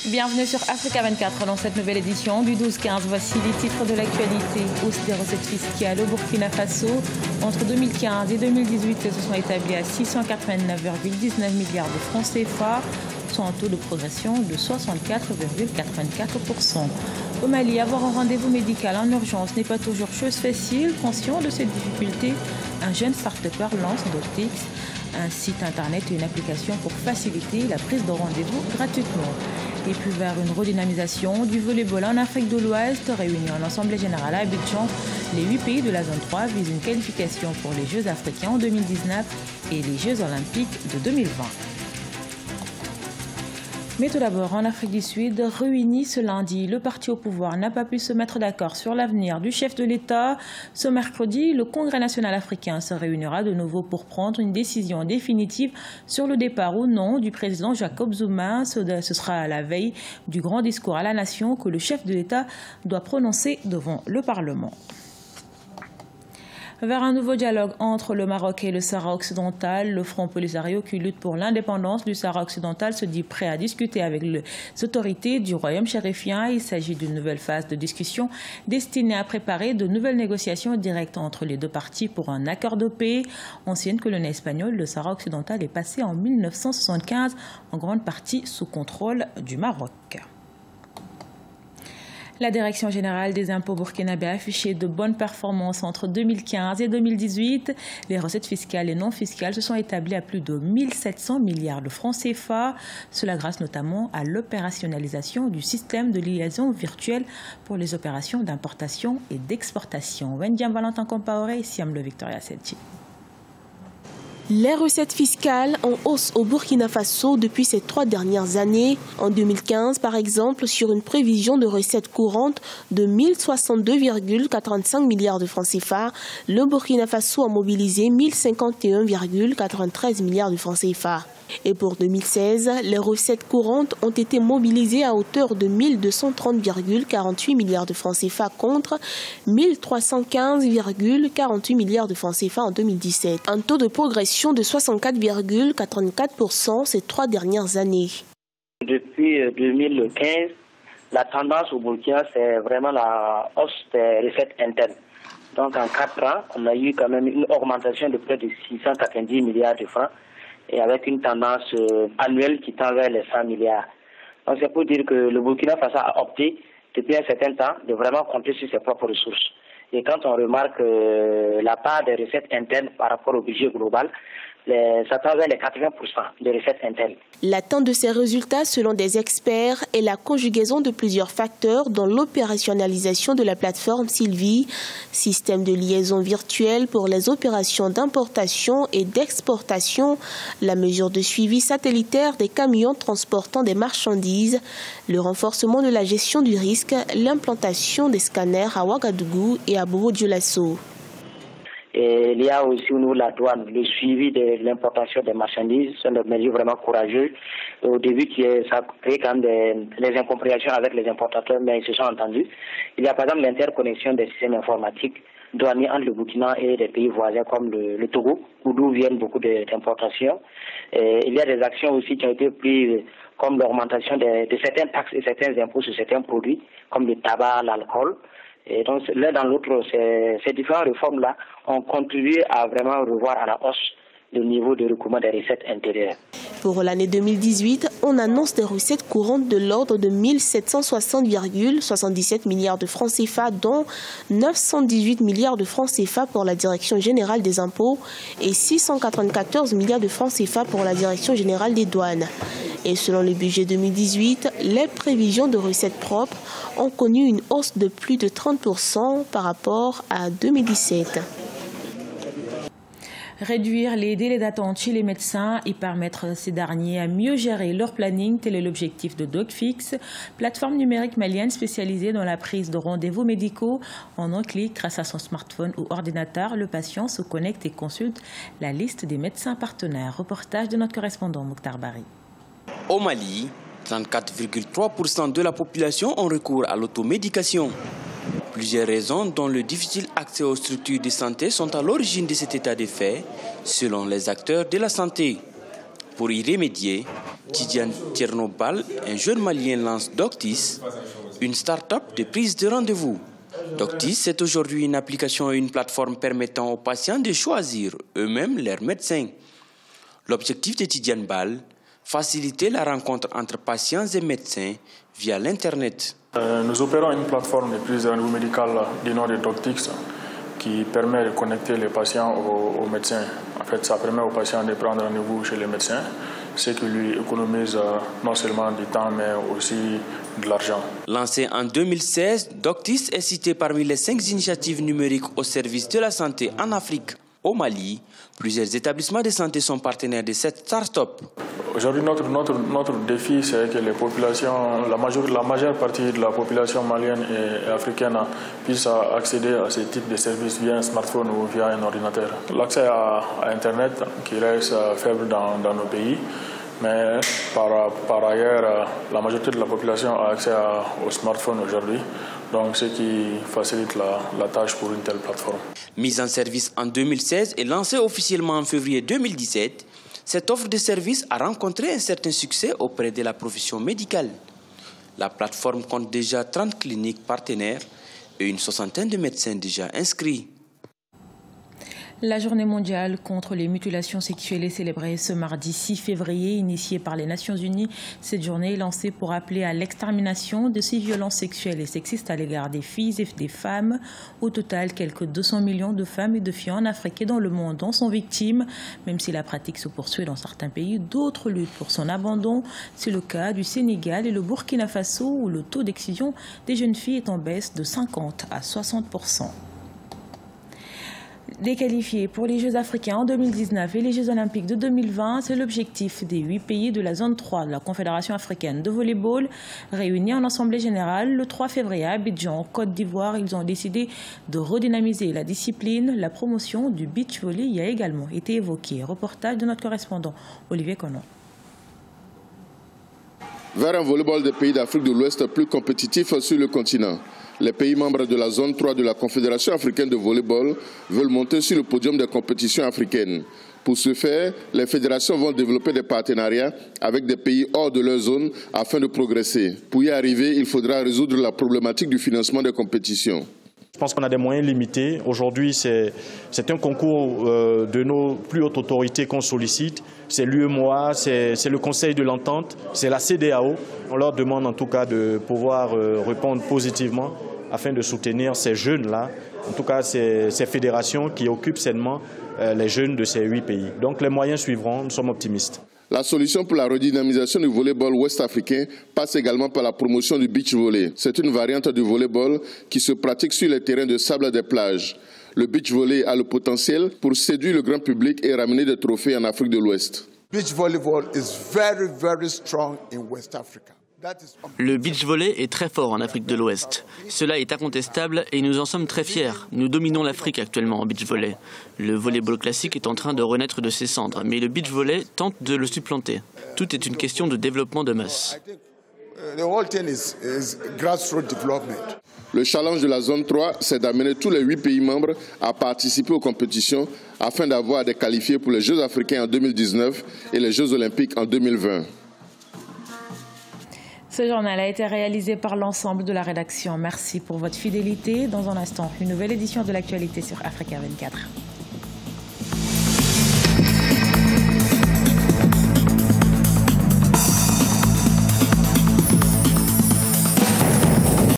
Bienvenue sur Africa 24 dans cette nouvelle édition du 12-15. Voici les titres de l'actualité. Hausse des recettes fiscales au Burkina Faso. Entre 2015 et 2018, elles se sont établies à 689,19 milliards de francs CFA, soit un taux de progression de 64,84%. Au Mali, avoir un rendez-vous médical en urgence n'est pas toujours chose facile. Conscient de cette difficulté, un jeune start-upper lance Doctix, un site internet et une application pour faciliter la prise de rendez-vous gratuitement. Et puis vers une redynamisation du volleyball en Afrique de l'Ouest, réunis en Assemblée générale à Abidjan, les 8 pays de la zone 3 visent une qualification pour les Jeux africains en 2019 et les Jeux olympiques de 2020. Mais tout d'abord, en Afrique du Sud, réuni ce lundi, le parti au pouvoir n'a pas pu se mettre d'accord sur l'avenir du chef de l'État. Ce mercredi, le Congrès national africain se réunira de nouveau pour prendre une décision définitive sur le départ ou non du président Jacob Zuma. Ce sera à la veille du grand discours à la nation que le chef de l'État doit prononcer devant le Parlement. Vers un nouveau dialogue entre le Maroc et le Sahara occidental, le Front Polisario qui lutte pour l'indépendance du Sahara occidental se dit prêt à discuter avec les autorités du royaume chérifien. Il s'agit d'une nouvelle phase de discussion destinée à préparer de nouvelles négociations directes entre les deux parties pour un accord de paix. Ancienne colonie espagnole, le Sahara occidental est passé en 1975 en grande partie sous contrôle du Maroc. La Direction générale des impôts burkinabé a affiché de bonnes performances entre 2015 et 2018. Les recettes fiscales et non fiscales se sont établies à plus de 1700 milliards de francs CFA. Cela grâce notamment à l'opérationnalisation du système de liaison virtuelle pour les opérations d'importation et d'exportation. Wendiam Valentin Compaoré et Siam Le Victoria Selchi. Les recettes fiscales en hausse au Burkina Faso depuis ces 3 dernières années. En 2015, par exemple, sur une prévision de recettes courantes de 1062,85 milliards de francs CFA, le Burkina Faso a mobilisé 1051,93 milliards de francs CFA. Et pour 2016, les recettes courantes ont été mobilisées à hauteur de 1230,48 milliards de francs CFA contre 1315,48 milliards de francs CFA en 2017. Un taux de progression de 64,84% ces 3 dernières années. Depuis 2015, la tendance au Burkina, c'est vraiment la hausse des recettes internes. Donc en 4 ans, on a eu quand même une augmentation de près de 690 milliards de francs, et avec une tendance annuelle qui tend vers les 100 milliards. Donc c'est pour dire que le Burkina Faso a opté depuis un certain temps de vraiment compter sur ses propres ressources. Et quand on remarque la part des recettes internes par rapport au budget global, ça tend vers les 80% de recettes internes. L'atteinte de ces résultats, selon des experts, est la conjugaison de plusieurs facteurs dont l'opérationnalisation de la plateforme Sylvie, système de liaison virtuelle pour les opérations d'importation et d'exportation, la mesure de suivi satellitaire des camions transportant des marchandises, le renforcement de la gestion du risque, l'implantation des scanners à Ouagadougou et à Bobo-Dioulasso. Et il y a aussi au niveau de la douane le suivi de l'importation des marchandises. Ce sont des mesures vraiment courageuses. Au début, ça crée quand même des incompréhensions avec les importateurs, mais ils se sont entendus. Il y a par exemple l'interconnexion des systèmes informatiques douaniers entre le Burkina et des pays voisins comme le Togo, d'où viennent beaucoup d'importations. Il y a des actions aussi qui ont été prises comme l'augmentation de certaines taxes et certains impôts sur certains produits, comme le tabac, l'alcool. Et donc, l'un dans l'autre, ces différentes réformes-là ont contribué à vraiment revoir à la hausse le niveau de recouvrement des recettes intérieures. Pour l'année 2018, on annonce des recettes courantes de l'ordre de 1760,77 milliards de francs CFA, dont 918 milliards de francs CFA pour la Direction générale des impôts et 694 milliards de francs CFA pour la Direction générale des douanes. Et selon le budget 2018, les prévisions de recettes propres ont connu une hausse de plus de 30% par rapport à 2017. Réduire les délais d'attente chez les médecins et permettre à ces derniers à mieux gérer leur planning, tel est l'objectif de Docfix, plateforme numérique malienne spécialisée dans la prise de rendez-vous médicaux. En un clic, grâce à son smartphone ou ordinateur, le patient se connecte et consulte la liste des médecins partenaires. Reportage de notre correspondant Mokhtar Bari. Au Mali, 34,3% de la population ont recours à l'automédication. Plusieurs raisons, dont le difficile accès aux structures de santé, sont à l'origine de cet état de fait, selon les acteurs de la santé. Pour y remédier, Tidiane Tchernobal, un jeune Malien, lance Doctis, une start-up de prise de rendez-vous. Doctis, c'est aujourd'hui une application et une plateforme permettant aux patients de choisir eux-mêmes leur médecin. L'objectif de Tidiane Bal, faciliter la rencontre entre patients et médecins via l'Internet. Nous opérons une plateforme de prise de rendez-vous médical du nom de Doctis qui permet de connecter les patients aux médecins. En fait, ça permet aux patients de prendre rendez-vous chez les médecins, ce qui lui économise non seulement du temps, mais aussi de l'argent. Lancé en 2016, Doctis est cité parmi les 5 initiatives numériques au service de la santé en Afrique. Au Mali, plusieurs établissements de santé sont partenaires de cette start-up. Aujourd'hui, notre défi, c'est que les populations, la majeure partie de la population malienne et africaine puisse accéder à ce type de services via un smartphone ou via un ordinateur. L'accès à Internet qui reste faible dans nos pays, mais par ailleurs, la majorité de la population a accès au smartphone aujourd'hui, donc ce qui facilite la tâche pour une telle plateforme. Mise en service en 2016 et lancée officiellement en février 2017, cette offre de service a rencontré un certain succès auprès de la profession médicale. La plateforme compte déjà 30 cliniques partenaires et une soixantaine de médecins déjà inscrits. La journée mondiale contre les mutilations sexuelles est célébrée ce mardi 6 février, initiée par les Nations Unies. Cette journée est lancée pour appeler à l'extermination de ces violences sexuelles et sexistes à l'égard des filles et des femmes. Au total, quelques 200 millions de femmes et de filles en Afrique et dans le monde en sont victimes. Même si la pratique se poursuit dans certains pays, d'autres luttent pour son abandon. C'est le cas du Sénégal et le Burkina Faso où le taux d'excision des jeunes filles est en baisse de 50 à 60%. Déqualifiés pour les Jeux africains en 2019 et les Jeux olympiques de 2020, c'est l'objectif des 8 pays de la zone 3 de la Confédération africaine de volleyball. Réunis en assemblée générale le 3 février à Abidjan, Côte d'Ivoire, ils ont décidé de redynamiser la discipline. La promotion du beach volley y a également été évoquée. Reportage de notre correspondant Olivier Conon. Vers un volleyball des pays d'Afrique de l'Ouest plus compétitif sur le continent. Les pays membres de la zone 3 de la Confédération africaine de volleyball veulent monter sur le podium des compétitions africaines. Pour ce faire, les fédérations vont développer des partenariats avec des pays hors de leur zone afin de progresser. Pour y arriver, il faudra résoudre la problématique du financement des compétitions. Je pense qu'on a des moyens limités. Aujourd'hui, c'est un concours de nos plus hautes autorités qu'on sollicite. C'est l'UEMOA, c'est le Conseil de l'Entente, c'est la CEDEAO. On leur demande en tout cas de pouvoir répondre positivement afin de soutenir ces jeunes-là, en tout cas ces fédérations qui occupent sainement les jeunes de ces 8 pays. Donc les moyens suivront, nous sommes optimistes. La solution pour la redynamisation du volleyball ouest-africain passe également par la promotion du beach volley. C'est une variante du volleyball qui se pratique sur les terrains de sable des plages. Le beach volley a le potentiel pour séduire le grand public et ramener des trophées en Afrique de l'Ouest. Beach volleyball is very, very strong in West Africa. Le beach volley est très fort en Afrique de l'Ouest. Cela est incontestable et nous en sommes très fiers. Nous dominons l'Afrique actuellement en beach volley. Le volleyball classique est en train de renaître de ses cendres, mais le beach volley tente de le supplanter. Tout est une question de développement de masse. Le challenge de la zone 3, c'est d'amener tous les 8 pays membres à participer aux compétitions afin d'avoir des qualifiés pour les Jeux africains en 2019 et les Jeux olympiques en 2020. Ce journal a été réalisé par l'ensemble de la rédaction. Merci pour votre fidélité. Dans un instant, une nouvelle édition de l'actualité sur Africa 24.